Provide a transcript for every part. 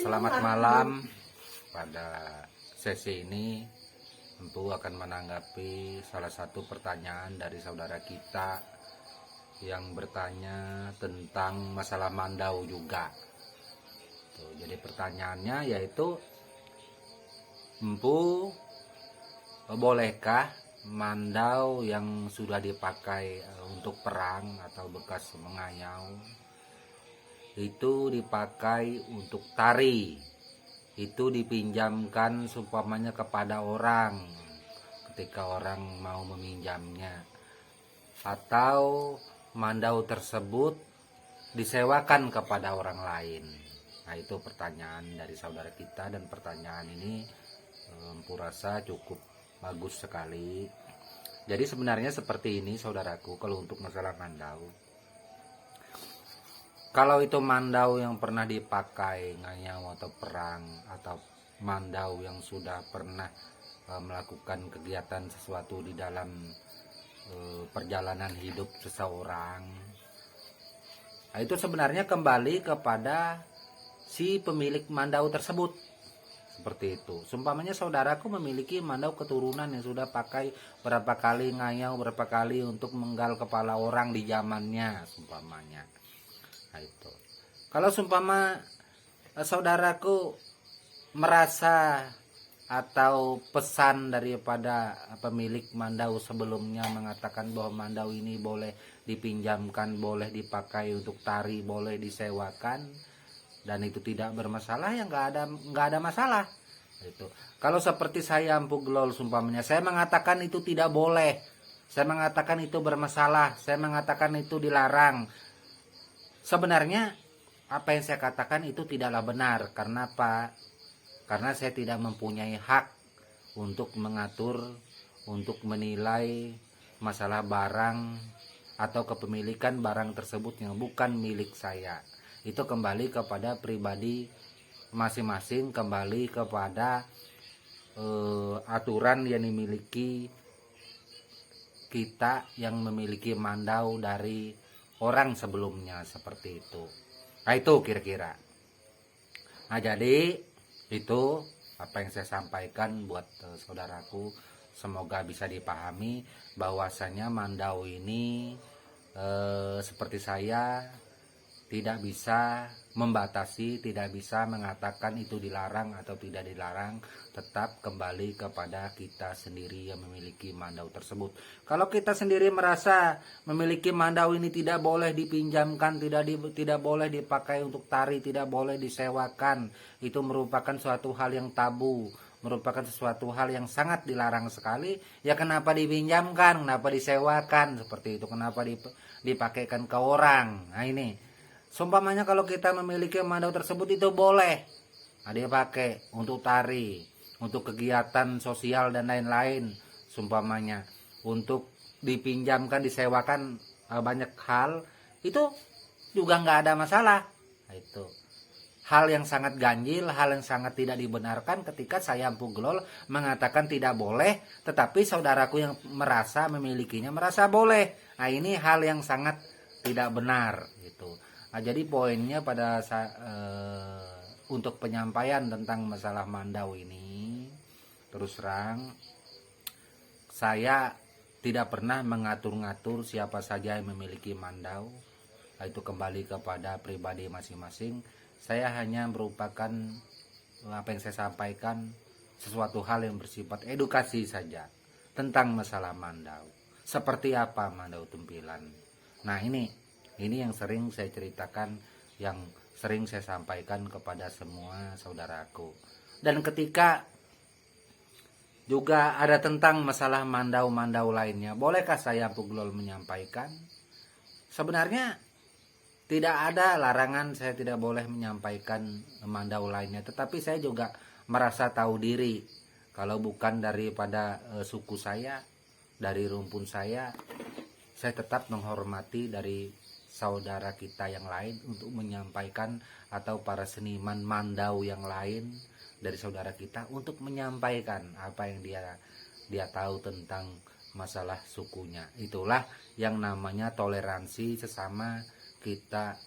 Selamat malam. Pada sesi ini tentu akan menanggapi salah satu pertanyaan dari saudara kita yang bertanya tentang masalah mandau juga. Jadi pertanyaannya yaitu, Empu, bolehkah mandau yang sudah dipakai untuk perang atau bekas mengayau itu dipakai untuk tari, itu dipinjamkan seumpamanya kepada orang ketika orang mau meminjamnya, atau mandau tersebut disewakan kepada orang lain? Nah, itu pertanyaan dari saudara kita, dan pertanyaan ini Empu rasa cukup bagus sekali. Jadi sebenarnya seperti ini saudaraku, kalau untuk masalah mandau, kalau itu mandau yang pernah dipakai ngayau atau perang, atau mandau yang sudah pernah melakukan kegiatan sesuatu di dalam perjalanan hidup seseorang, nah, itu sebenarnya kembali kepada si pemilik mandau tersebut. Seperti itu. Sumpamanya saudaraku memiliki mandau keturunan yang sudah pakai berapa kali ngayau, berapa kali untuk menggal kepala orang di zamannya, sumpamanya. Nah, itu. Kalau sumpama saudaraku merasa atau pesan daripada pemilik mandau sebelumnya mengatakan bahwa mandau ini boleh dipinjamkan, boleh dipakai untuk tari, boleh disewakan, dan itu tidak bermasalah, ya nggak ada masalah. Itu. Kalau seperti saya Empu Glol, sumpamanya saya mengatakan itu tidak boleh, saya mengatakan itu bermasalah, saya mengatakan itu dilarang, sebenarnya apa yang saya katakan itu tidaklah benar. Karena apa? Karena saya tidak mempunyai hak untuk mengatur, untuk menilai masalah barang atau kepemilikan barang tersebut yang bukan milik saya. Itu kembali kepada pribadi masing-masing, kembali kepada aturan yang dimiliki kita yang memiliki mandau dari orang sebelumnya, seperti itu. Nah, itu kira-kira. Nah, jadi itu apa yang saya sampaikan buat saudaraku. Semoga bisa dipahami bahwasanya mandau ini seperti saya tidak bisa membatasi, tidak bisa mengatakan itu dilarang atau tidak dilarang. Tetap kembali kepada kita sendiri yang memiliki mandau tersebut. Kalau kita sendiri merasa memiliki mandau ini tidak boleh dipinjamkan, tidak boleh dipakai untuk tari, tidak boleh disewakan, itu merupakan suatu hal yang tabu, merupakan sesuatu hal yang sangat dilarang sekali, ya kenapa dipinjamkan, kenapa disewakan seperti itu, kenapa dipakaikan ke orang? Nah, ini sumpamanya kalau kita memiliki mandau tersebut itu boleh dipakai untuk tari, untuk kegiatan sosial dan lain-lain, sumpamanya untuk dipinjamkan, disewakan banyak hal, itu juga nggak ada masalah. Nah, itu hal yang sangat ganjil, hal yang sangat tidak dibenarkan ketika saya Empu Glol mengatakan tidak boleh, tetapi saudaraku yang merasa memilikinya merasa boleh. Nah, ini hal yang sangat tidak benar gitu. Nah, jadi poinnya pada untuk penyampaian tentang masalah mandau ini, terus terang saya tidak pernah mengatur-ngatur siapa saja yang memiliki mandau. Nah, itu kembali kepada pribadi masing-masing. Saya hanya merupakan apa yang saya sampaikan sesuatu hal yang bersifat edukasi saja tentang masalah mandau. Seperti apa mandau tempilan. Nah, ini yang sering saya ceritakan, yang sering saya sampaikan kepada semua saudaraku. Dan ketika juga ada tentang masalah mandau-mandau lainnya, bolehkah saya Empu Glol menyampaikan? Sebenarnya tidak ada larangan saya tidak boleh menyampaikan mandau lainnya, tetapi saya juga merasa tahu diri kalau bukan daripada suku saya, dari rumpun saya tetap menghormati dari saudara kita yang lain untuk menyampaikan, atau para seniman mandau yang lain dari saudara kita untuk menyampaikan apa yang dia tahu tentang masalah sukunya. Itulah yang namanya toleransi sesama kita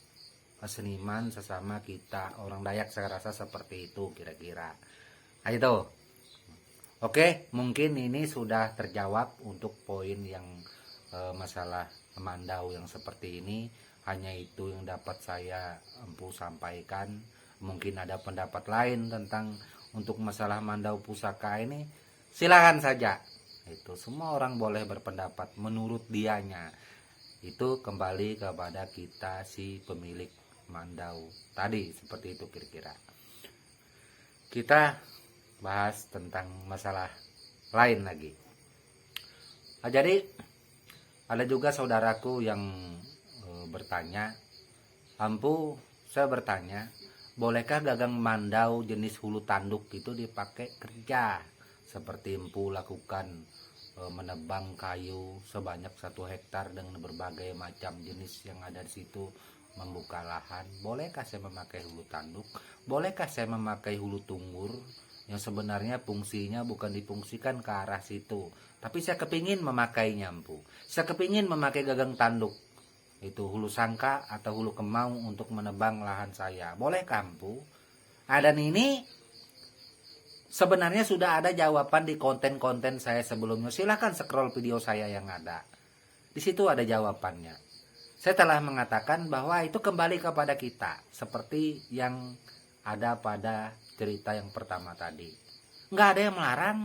seniman sesama kita orang Dayak, saya rasa seperti itu kira-kira. Nah, itu. Oke, mungkin ini sudah terjawab untuk poin yang masalah mandau yang seperti ini. Hanya itu yang dapat saya empu sampaikan. Mungkin ada pendapat lain tentang untuk masalah mandau pusaka ini, silakan saja. Itu semua orang boleh berpendapat menurut dianya. Itu kembali kepada kita si pemilik mandau tadi, seperti itu kira-kira. Kita bahas tentang masalah lain lagi. Nah, jadi ada juga saudaraku yang bertanya, ampu saya bertanya, bolehkah gagang mandau jenis hulu tanduk itu dipakai kerja seperti empu lakukan menebang kayu sebanyak 1 hektar dengan berbagai macam jenis yang ada di situ, membuka lahan. Bolehkah saya memakai hulu tanduk? Bolehkah saya memakai hulu tunggur yang sebenarnya fungsinya bukan difungsikan ke arah situ, tapi saya kepingin memakainya, empu. Saya kepingin memakai gagang tanduk, itu hulu sangka atau hulu kemau untuk menebang lahan saya. Bolehkah, empu? Dan ini sebenarnya sudah ada jawaban di konten-konten saya sebelumnya. Silahkan scroll video saya yang ada. Di situ ada jawabannya. Saya telah mengatakan bahwa itu kembali kepada kita, seperti yang ada pada cerita yang pertama tadi. Nggak ada yang melarang.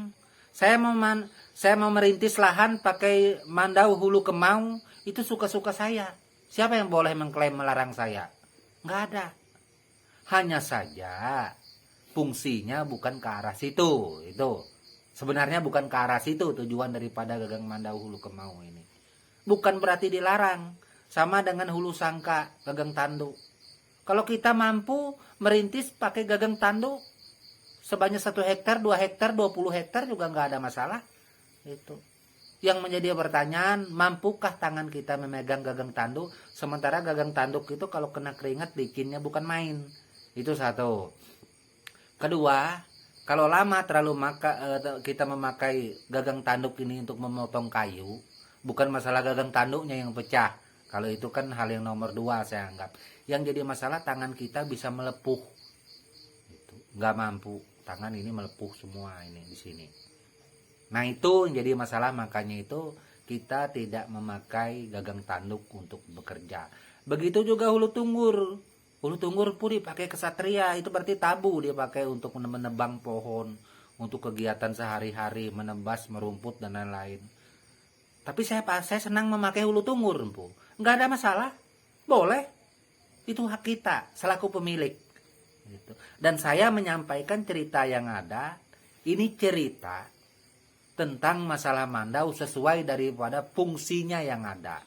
Saya mau merintis lahan pakai mandau hulu kemau, itu suka-suka saya. Siapa yang boleh mengklaim melarang saya? Nggak ada. Hanya saja fungsinya bukan ke arah situ. Itu sebenarnya bukan ke arah situ tujuan daripada gagang mandau hulu kemau ini. Bukan berarti dilarang. Sama dengan hulu sangka, gagang tanduk. Kalau kita mampu merintis pakai gagang tanduk sebanyak 1 hektar, 2 hektar, 20 hektar juga nggak ada masalah. Itu. Yang menjadi pertanyaan, mampukah tangan kita memegang gagang tanduk? Sementara gagang tanduk itu kalau kena keringat bikinnya bukan main. Itu satu. Kedua, kalau lama terlalu kita memakai gagang tanduk ini untuk memotong kayu, bukan masalah gagang tanduknya yang pecah. Kalau itu kan hal yang nomor 2 saya anggap. Yang jadi masalah tangan kita bisa melepuh. Itu nggak mampu. Tangan ini melepuh semua ini di sini. Nah itu yang jadi masalah, makanya itu kita tidak memakai gagang tanduk untuk bekerja. Begitu juga hulu tunggur. Hulu tunggur pun dipakai kesatria, itu berarti tabu dia pakai untuk menebang pohon, untuk kegiatan sehari-hari, menebas, merumput dan lain-lain. Tapi saya senang memakai hulu tunggur, empu. Nggak ada masalah, boleh. Itu hak kita selaku pemilik. Gitu. Dan saya menyampaikan cerita yang ada. Ini cerita tentang masalah mandau sesuai daripada fungsinya yang ada.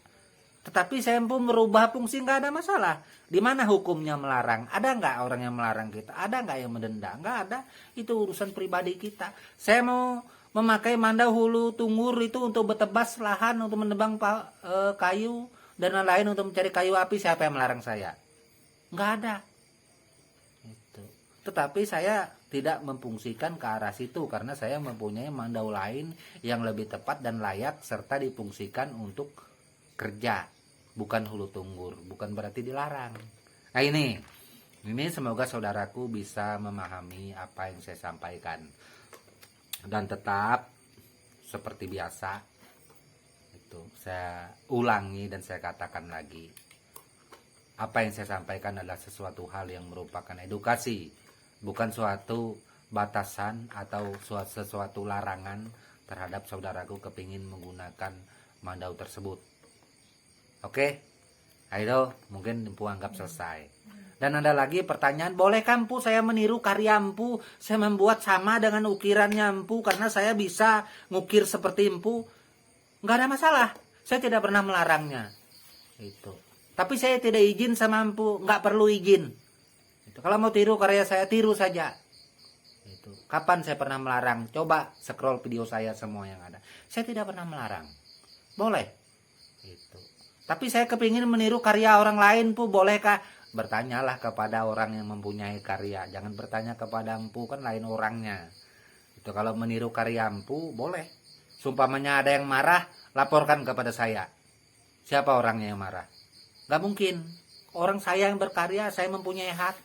Tetapi saya pun merubah fungsi, nggak ada masalah. Di mana hukumnya melarang? Ada nggak orang yang melarang kita? Ada nggak yang mendenda? Nggak ada. Itu urusan pribadi kita. Saya mau memakai mandau hulu tunggur itu untuk bertebas lahan, untuk menebang kayu dan lain-lain, untuk mencari kayu api. Siapa yang melarang saya? Nggak ada. Itu. Tetapi saya tidak memfungsikan ke arah situ karena saya mempunyai mandau lain yang lebih tepat dan layak serta difungsikan untuk kerja, bukan hulu tunggur. Bukan berarti dilarang. Nah ini semoga saudaraku bisa memahami apa yang saya sampaikan. Dan tetap seperti biasa, itu saya ulangi dan saya katakan lagi, apa yang saya sampaikan adalah sesuatu hal yang merupakan edukasi, bukan suatu batasan atau sesuatu larangan terhadap saudaraku kepingin menggunakan mandau tersebut. Oke, ayo mungkin empu anggap selesai. Dan ada lagi pertanyaan, bolehkah empu saya meniru karya empu? Saya membuat sama dengan ukirannya empu karena saya bisa ngukir seperti empu. Nggak ada masalah, saya tidak pernah melarangnya. Itu. Tapi saya tidak izin sama empu, nggak perlu izin. Itu. Kalau mau tiru karya saya, tiru saja. Itu. Kapan saya pernah melarang? Coba scroll video saya semua yang ada. Saya tidak pernah melarang. Boleh. Itu. Tapi saya kepingin meniru karya orang lain, pu, bolehkah? Bertanyalah kepada orang yang mempunyai karya. Jangan bertanya kepada empu, kan lain orangnya. Itu kalau meniru karya empu, boleh. Sumpamanya ada yang marah, laporkan kepada saya. Siapa orangnya yang marah? Gak mungkin. orang saya yang berkarya, saya mempunyai hak.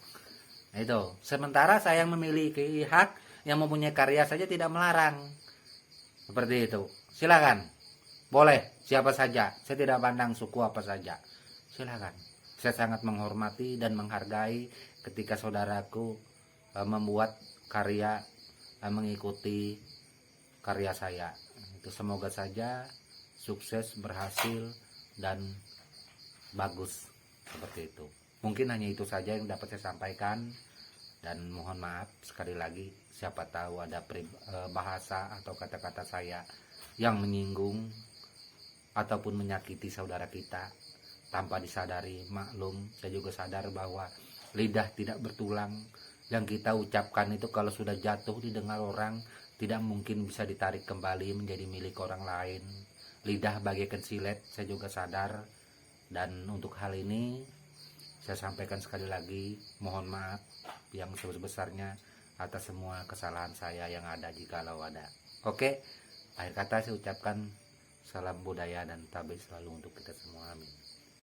Nah, itu. Sementara saya yang memiliki hak, yang mempunyai karya saja tidak melarang. Seperti itu. Silakan. Boleh, siapa saja. Saya tidak pandang suku apa saja. Silakan. Saya sangat menghormati dan menghargai ketika saudaraku membuat karya, mengikuti karya saya. Itu semoga saja sukses, berhasil, dan bagus. Seperti itu. Mungkin hanya itu saja yang dapat saya sampaikan, dan mohon maaf sekali lagi siapa tahu ada bahasa atau kata-kata saya yang menyinggung ataupun menyakiti saudara kita tanpa disadari. Maklum, saya juga sadar bahwa lidah tidak bertulang, yang kita ucapkan itu kalau sudah jatuh didengar orang tidak mungkin bisa ditarik kembali menjadi milik orang lain. Lidah bagaikan silet, saya juga sadar, dan untuk hal ini saya sampaikan sekali lagi, mohon maaf yang sebesar-besarnya atas semua kesalahan saya yang ada jikalau ada. Oke, akhir kata saya ucapkan salam budaya dan tabik selalu untuk kita semua. Amin.